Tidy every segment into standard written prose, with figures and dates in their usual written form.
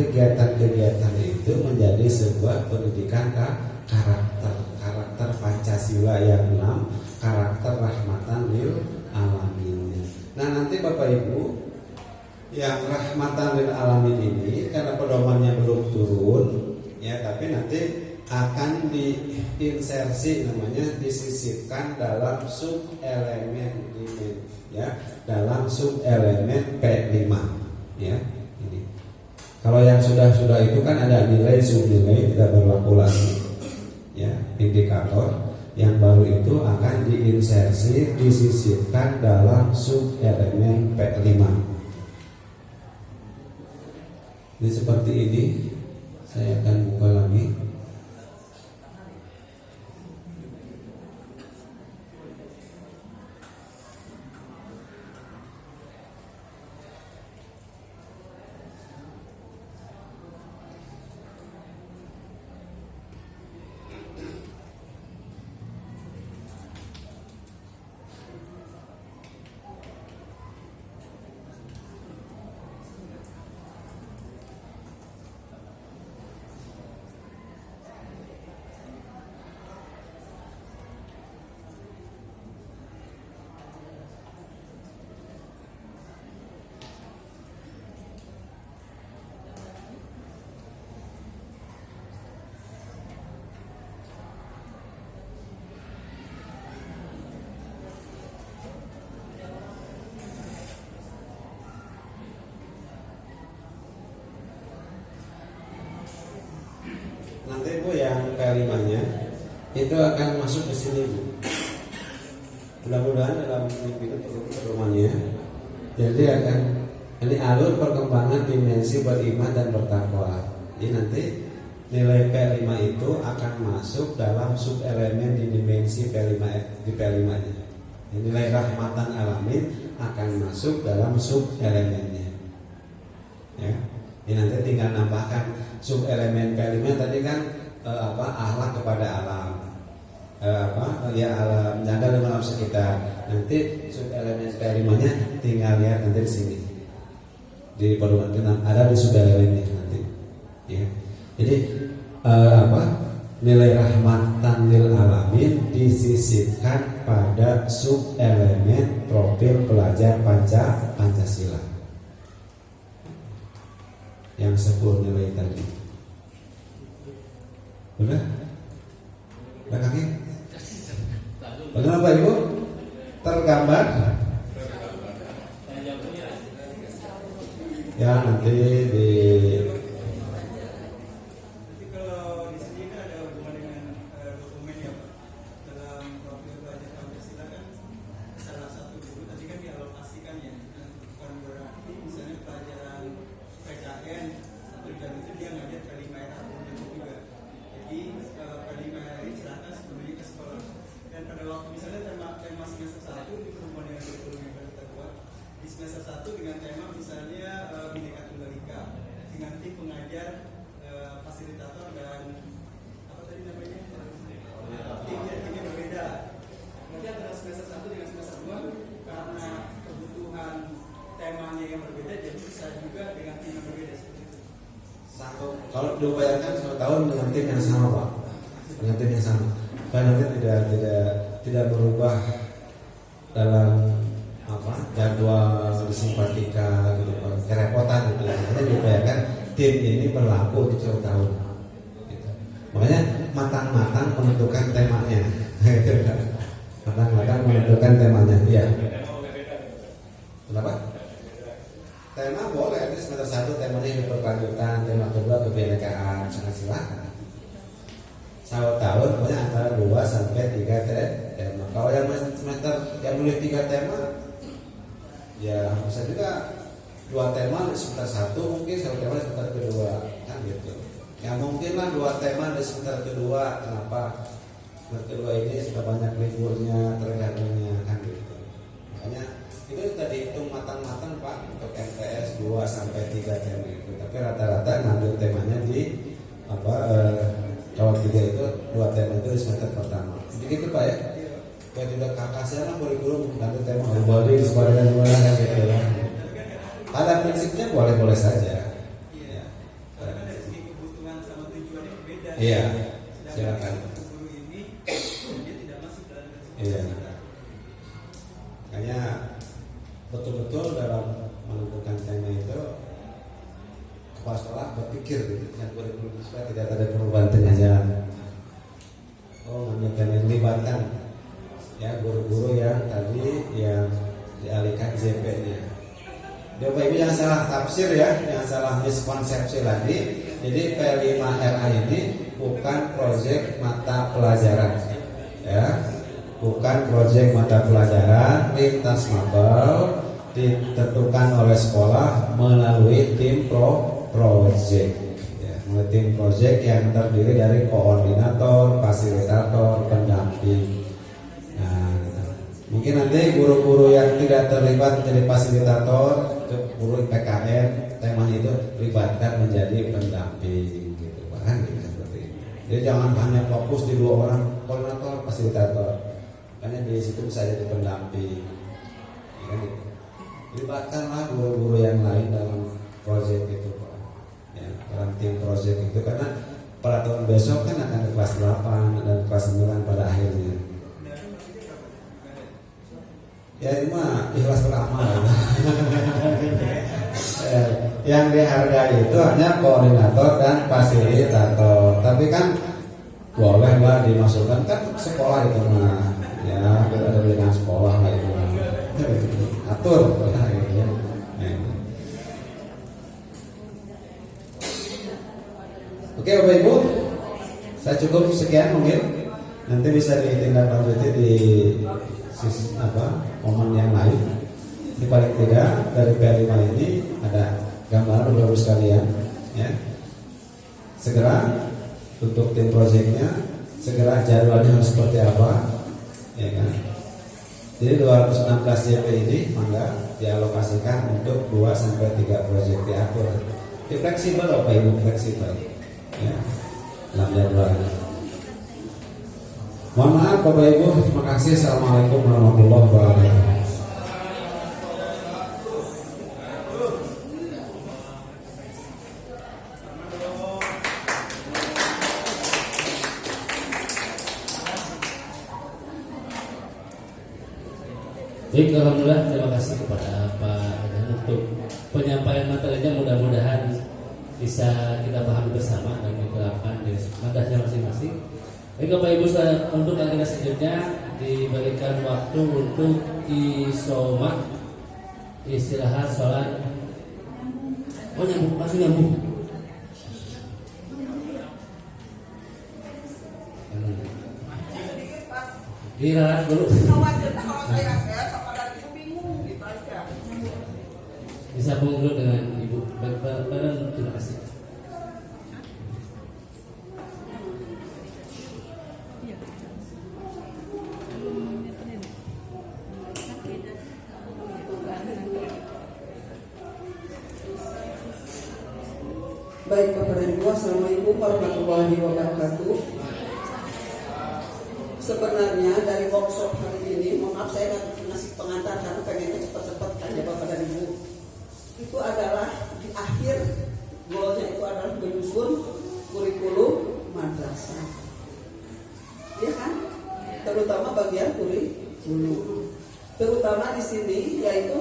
kegiatan-kegiatan itu menjadi sebuah pendidikan karakter Pancasila yang 6, karakter rahmatan lil alamin. Nah, nanti Bapak Ibu yang rahmatan lil alamin ini karena pedomannya belum turun ya, tapi nanti akan diinsersi, namanya disisipkan dalam sub elemen ya, dalam sub elemen P5 ya. Ini kalau yang sudah itu kan ada nilai subnilai tidak berlaku lagi ya, indikator. Yang baru itu akan diinsersi, disisipkan dalam sub elemen P5. Ini seperti ini. Saya akan buka lagi. Nanti Bu yang P5-nya itu akan masuk ke sini Bu. Mudah-mudahan dalam minggu itu pedomannya. Jadi akan ini alur perkembangan dimensi beriman dan bertakwa. Jadi nanti nilai P5 itu akan masuk dalam sub elemen di dimensi P5 di P5-nya. Nilai rahmatan alamin akan masuk dalam sub elemennya. Ya. Ini nanti tinggal nambahkan sub elemen P5 tadi kan akhlak kepada alam, alam janda dan alam sekitar. Nanti sub elemen P5-nya tinggal lihat nanti di sini di pedoman kita ada di sub elemennya nanti. Ya. Jadi nilai rahmatan lil alamin disisipkan pada sub elemen profil pelajar Pancasila. Yang 10 nilai tadi. Udah? Udah kaki? Bagaimana Pak Ibu? Tergambar? Ya nanti di semester 1 dengan tema misalnya Bhinneka Tunggal Ika dengan tim pengajar fasilitator dan apa tadi namanya timnya berbeda. Nanti antara semester 1 dengan semester 2 karena kebutuhan temanya yang berbeda jadi bisa juga dengan tim yang berbeda seperti itu. Kalau diupayakan 1 tahun dengan tim yang sama Pak, dengan tim yang sama. Kan nanti tidak berubah dalam jadwal disimpatika gitu, kerepotan gitu. Makanya diupayakan tim ini berlaku untuk 1 tahun. Gitu. Makanya matang-matang menentukan temanya. Matang-matang menentukan temanya. Iya. Kenapa? Tema boleh, ini semester 1 temanya berkelanjutan, tema kedua kebinekaan, sangat silakan. 1 tahun pokoknya antara 2 sampai 3 tema. Kalau yang semester yang boleh 3 tema, ya bisa juga 2 tema di semester 1, mungkin 1 tema di semester kedua, kan gitu. Ya mungkin lah 2 tema di semester kedua. Kenapa? Semester kedua ini sudah banyak liburnya, tergantungnya, kan gitu. Makanya itu sudah dihitung matang-matang Pak untuk MTS 2 sampai 3 tema itu. Tapi rata-rata ngambil temanya di kalau 3 itu 2 tema itu di semester pertama. Begitu Pak ya? Kayak tidak kakak saya lah kurikulum ganti tema body sebagainya gimana kan gitu ya. Pada prinsipnya boleh-boleh saja. Ya. berbeda. Iya, Sedangkan silakan. guru ini dia tidak masuk dalam garis Iya. kita. Makanya betul-betul dalam menentukan tema itu kepala sekolah berpikir gitu, yang kurikulum supaya tidak ada perubahan tengah jalan. Oh, menyekan melibatkan ya guru-guru yang tadi yang dialihkan ZP-nya. Bapak Ibu jangan salah tafsir ya, jangan salah miskonsepsi lagi. Jadi P5RA ini bukan proyek mata pelajaran, ya, bukan proyek mata pelajaran lintas mapel ditentukan oleh sekolah melalui tim project, ya, melalui tim project yang terdiri dari koordinator, fasilitator, pendamping. Mungkin nanti guru-guru yang tidak terlibat menjadi fasilitator, guru PKN, tema itu libatkan menjadi pendamping gitu, kan gitu, seperti itu. Jadi jangan hanya fokus di 2 orang, koordinator, fasilitator. Makanya di situ bisa jadi pendamping. Ya, kan gitu. Libatkanlah guru-guru yang lain dalam proyek itu, Pak. Ya, dalam tim proyek itu karena pada tahun besok kan akan ke kelas 8 dan kelas 9 pada akhirnya. Ya ini mah ikhlas beramal. Yang dihargai itu hanya koordinator dan fasilitator. Tapi kan bolehlah dimasukkan kan sekolah itu mah. Ya ada dengan sekolah lah itu. Atur lah gitu ya. Oke Bapak Ibu, saya cukup sekian mungkin. Nanti bisa ditindaklanjuti di momen yang lain. Ini paling tidak dari P5 ini ada gambaran Bapak sekalian, ya. Segera untuk tim proyeknya, segera jadwalnya harus seperti apa, ya kan? Jadi 216 JP ini mangga dialokasikan untuk 2 sampai 3 proyek diatur. Fleksibel Bapak Ibu, fleksibel, ya. Dalam jadwalnya. Mohon maaf Bapak Ibu, terima kasih. Assalamualaikum warahmatullahi wabarakatuh. Baik, alhamdulillah, terima kasih kepada Pak Adhan untuk penyampaian materinya. Mudah-mudahan bisa kita pahami bersama dan diterapkan di madasnya masing-masing. Baik Bapak Ibu, untuk agenda selanjutnya diberikan waktu untuk isomat, istirahat, sholat. Oh nyambung, langsung nyambung. Diralat dulu. Disambung dulu dengan Ibu. Baik, terima kasih. Baik Bapak dan Ibu, Assalamualaikum warahmatullahi wabarakatuh. Sebenarnya dari workshop hari ini, mohon maaf saya ngasih pengantar karena pengennya cepat-cepat kan ya Bapak dan Ibu. Itu adalah di akhir goalnya itu adalah menyusun kurikulum madrasah, ya kan? Terutama bagian kurikulum. Terutama di sini yaitu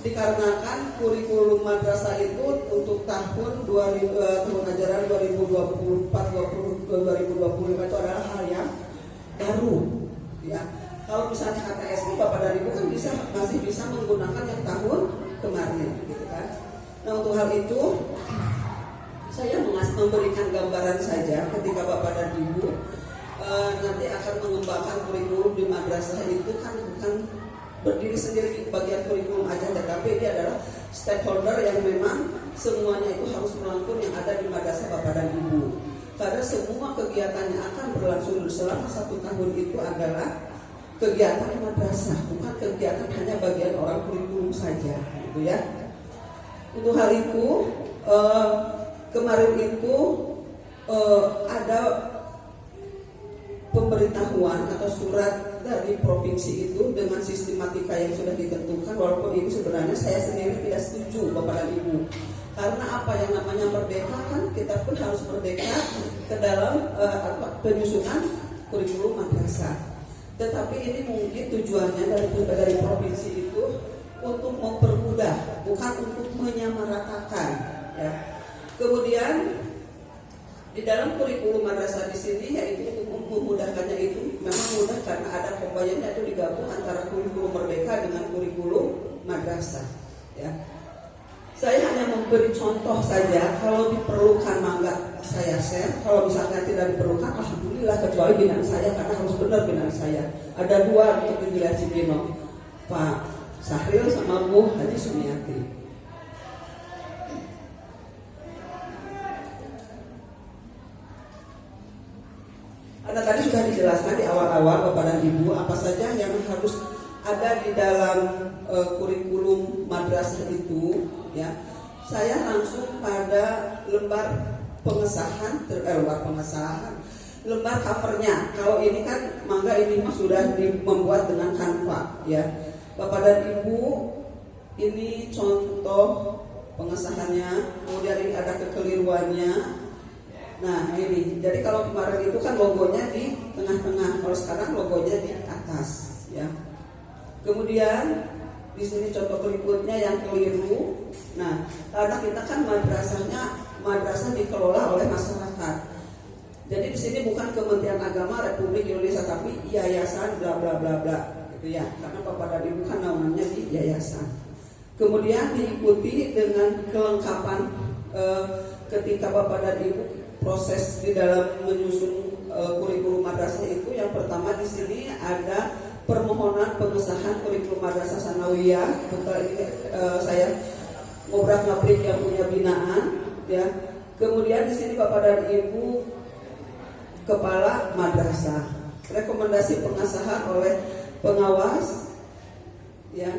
dikarenakan kurikulum madrasah itu untuk tahun ajaran 2024-2025 itu adalah hal yang baru, ya. Kalau misalnya kata SD Bapak dan Ibu kan masih bisa menggunakan yang tahun kemarin, gitu kan. Nah untuk hal itu saya memberikan gambaran saja ketika Bapak dan Ibu nanti akan mengembangkan kurikulum di madrasah itu kan bukan berdiri sendiri di bagian kurikulum aja, tetapi dia adalah stakeholder yang memang semuanya itu harus merangkul yang ada di madrasah Bapak dan Ibu. Karena semua kegiatannya akan berlangsung selama 1 tahun itu adalah kegiatan madrasah, bukan kegiatan hanya bagian orang kurikulum saja, gitu ya. Untuk hal itu kemarin itu ada pemberitahuan atau surat dari provinsi itu dengan sistematika yang sudah ditentukan, walaupun ini sebenarnya saya sendiri tidak setuju Bapak dan Ibu. Karena apa yang namanya merdeka kan kita pun harus merdeka ke dalam penyusunan kurikulum madrasah. Tetapi ini mungkin tujuannya dari provinsi itu untuk mempermudah, bukan untuk menyamaratakan. Ya. Kemudian di dalam kurikulum madrasah di sini yaitu untuk memudahkannya itu memang mudah karena ada kombayanya itu digabung antara kurikulum merdeka dengan kurikulum madrasah. Ya. Saya hanya memberi contoh saja, kalau diperlukan mangga saya share, kalau misalnya tidak diperlukan alhamdulillah, kecuali binaan saya karena harus benar binaan saya. Ada dua untuk di wilayah Cibinong, Pak Sahril sama Bu Haji Sumiati. Ada tadi sudah dijelaskan di awal-awal Bapak dan Ibu apa saja yang harus ada di dalam kurikulum madrasah itu, ya. Saya langsung pada lembar lembar covernya. Kalau ini kan mangga ini mah sudah membuat dengan Canva, ya. Bapak dan Ibu, ini contoh pengesahannya. Kemudian ini ada kekeliruannya. Nah ini, jadi kalau kemarin itu kan logonya di tengah-tengah, kalau sekarang logonya di atas, ya. Kemudian di sini contoh berikutnya yang keliru. Nah, karena kita kan madrasah dikelola oleh masyarakat. Jadi di sini bukan Kementerian Agama Republik Indonesia, tapi yayasan bla bla bla bla, gitu ya. Karena Bapak dan Ibu kan namanya di yayasan. Kemudian diikuti dengan kelengkapan ketika Bapak dan Ibu proses di dalam menyusun kurikulum madrasah itu. Yang pertama di sini ada permohonan pengesahan kurikulum madrasah sanawiyah. Betul ini saya ngobrak-ngabrik yang punya binaan, ya. Kemudian di sini Bapak dan Ibu kepala madrasah, rekomendasi pengesahan oleh pengawas, ya.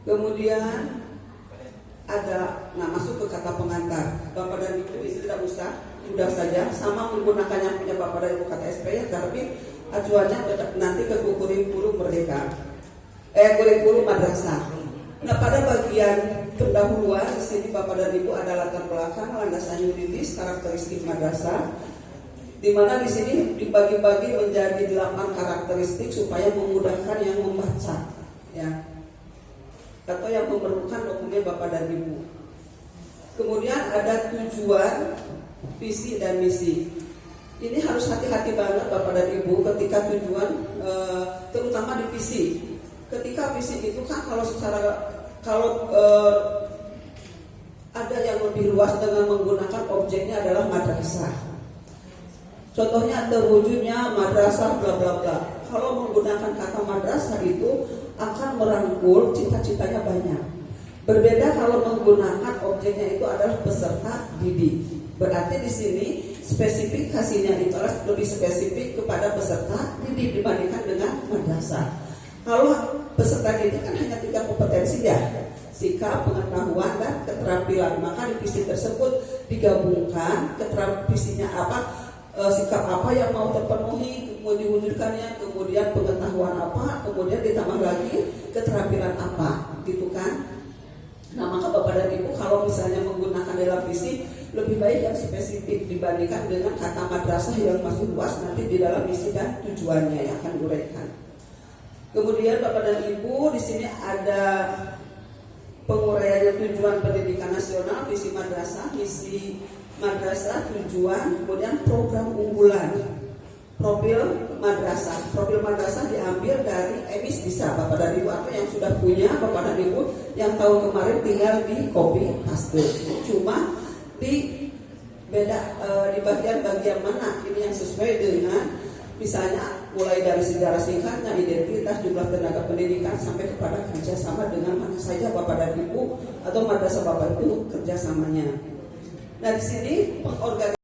Kemudian ada, nah masuk ke kata pengantar. Bapak dan Ibu ini tidak usah, sudah saja sama menggunakan yang punya Bapak dan Ibu kata SP, ya, tapi acuannya nanti ke kurikulum merdeka, kurikulum madrasah. Nah pada bagian pendahuluan di sini Bapak dan Ibu ada latar belakang, landasan yuridis, karakteristik madrasah, di mana di sini dibagi-bagi menjadi 8 karakteristik supaya memudahkan yang membaca, ya, atau yang memerlukan dokumen Bapak dan Ibu. Kemudian ada tujuan, visi dan misi. Ini harus hati-hati banget Bapak dan Ibu ketika tujuan, terutama di visi. Ketika visi itu kan kalau ada yang lebih luas dengan menggunakan objeknya adalah madrasah. Contohnya terwujudnya madrasah bla bla bla. Kalau menggunakan kata madrasah itu akan merangkul cita-citanya banyak. Berbeda kalau menggunakan objeknya itu adalah peserta didik. Berarti di sini spesifikasinya itu lebih spesifik kepada peserta didik dibandingkan dengan madrasah. Kalau peserta didik kan hanya 3 kompetensi, ya, sikap, pengetahuan, dan keterampilan. Maka di visi tersebut digabungkan visinya apa, sikap apa yang mau terpenuhi, mau diwujudkannya, kemudian pengetahuan apa, kemudian ditambah lagi keterampilan apa, gitu kan. Nah maka Bapak dan Ibu kalau misalnya menggunakan dalam visi lebih baik yang spesifik dibandingkan dengan kata madrasah yang masih luas nanti di dalam misi dan tujuannya yang akan diuraikan. Kemudian Bapak dan Ibu di sini ada penguraian tujuan pendidikan nasional, visi madrasah, misi madrasah, tujuan, kemudian program unggulan, profil madrasah. Profil madrasah diambil dari emis bisa Bapak dan Ibu, apa yang sudah punya Bapak dan Ibu yang tahun kemarin tinggal di copy paste. Cuma di bagian mana ini yang sesuai dengan misalnya mulai dari sejarah singkatnya, identitas, jumlah tenaga pendidikan sampai kepada kerjasama dengan mana saja Bapak dan Ibu atau madrasah Bapak itu kerjasamanya. Nah di sini pengorganisasian